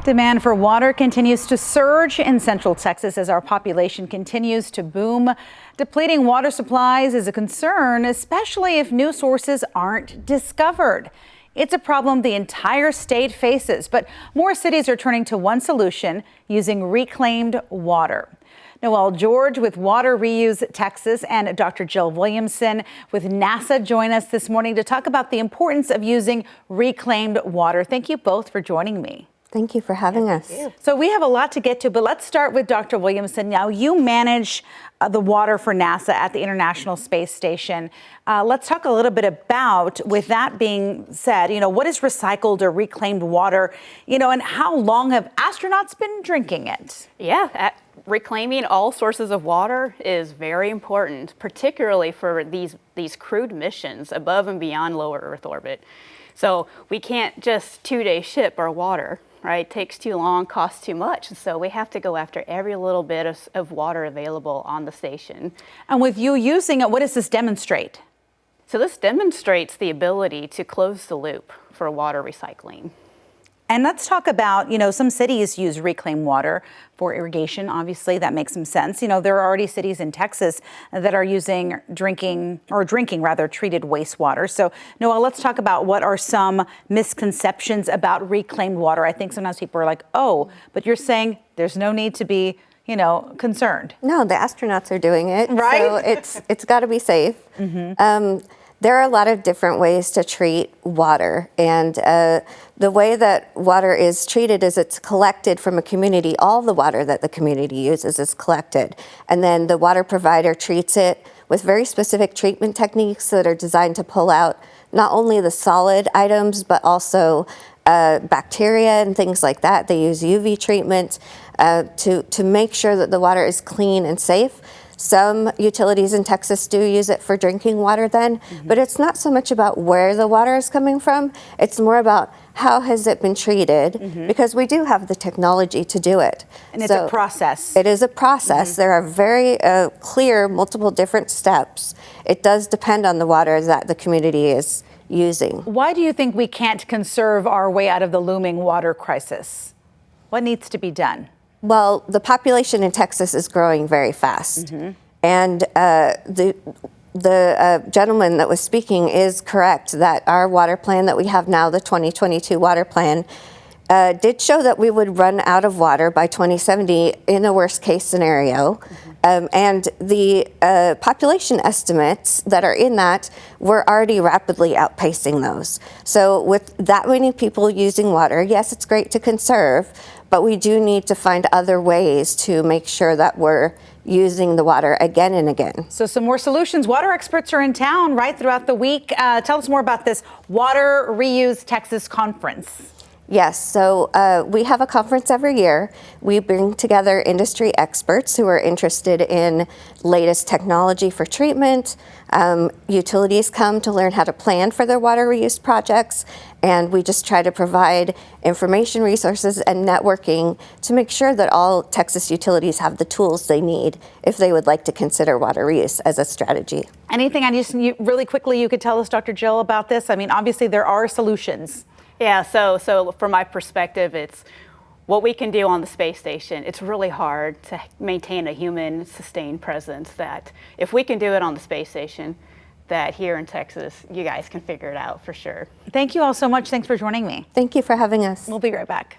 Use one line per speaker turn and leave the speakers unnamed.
Demand for water continues to surge in Central Texas as our population continues to boom. Depleting water supplies is a concern, especially if new sources aren't discovered. It's a problem the entire state faces, but more cities are turning to one solution, using reclaimed water. Noel George with Water Reuse Texas and Dr. Jill Williamson with NASA join us this morning to talk about the importance of using reclaimed water. Thank you both for joining me.
Thank you for having us.
So we have a lot to get to, but let's start with Dr. Williamson. Now, you manage the water for NASA at the International Space Station. Let's talk a little bit about, with that being said, what is recycled or reclaimed water, and how long have astronauts been drinking it?
Yeah, reclaiming all sources of water is very important, particularly for these crewed missions above and beyond lower Earth orbit. So we can't just two-day ship our water. Right, takes too long, costs too much. So we have to go after every little bit of water available on the station.
And with you using it, what does this demonstrate?
So this demonstrates the ability to close the loop for water recycling.
And let's talk about, some cities use reclaimed water for irrigation. Obviously, that makes some sense. There are already cities in Texas that are using drinking treated wastewater. So, Noel, let's talk about what are some misconceptions about reclaimed water. I think sometimes people are like, oh, but you're saying there's no need to be, concerned.
No, the astronauts are doing it.
Right?
So it's got to be safe. Mm-hmm. There are a lot of different ways to treat water, and the way that water is treated is it's collected from a community. All the water that the community uses is collected, and then the water provider treats it with very specific treatment techniques that are designed to pull out not only the solid items, but also bacteria and things like that. They use UV treatment to make sure that the water is clean and safe. Some utilities in Texas do use it for drinking water then, but it's not so much about where the water is coming from. It's more about how has it been treated, because we do have the technology to do it.
And it's a process.
It is a process. There are very clear multiple different steps. It does depend on the water that the community is using.
Why do you think we can't conserve our way out of the looming water crisis? What needs to be done?
Well, the population in Texas is growing very fast. And the gentleman that was speaking is correct that our water plan that we have now, the 2022 water plan, did show that we would run out of water by 2070 in a worst case scenario. And the population estimates that are in that were already rapidly outpacing those. So with that many people using water, yes, it's great to conserve, but we do need to find other ways to make sure that we're using the water again and again.
So some more solutions. Water experts are in town right throughout the week. Tell us more about this Water Reuse Texas conference.
Yes, so we have a conference every year. We bring together industry experts who are interested in latest technology for treatment. Utilities come to learn how to plan for their water reuse projects, and we just try to provide information, resources, and networking to make sure that all Texas utilities have the tools they need if they would like to consider water reuse as a strategy.
Anything really quickly you could tell us, Dr. Jill, about this? I mean, obviously there are solutions.
Yeah, so from my perspective, it's what we can do on the space station. It's really hard to maintain a human sustained presence that if we can do it on the space station, that here in Texas, you guys can figure it out for sure.
Thank you all so much. Thanks for joining me.
Thank you for having us.
We'll be right back.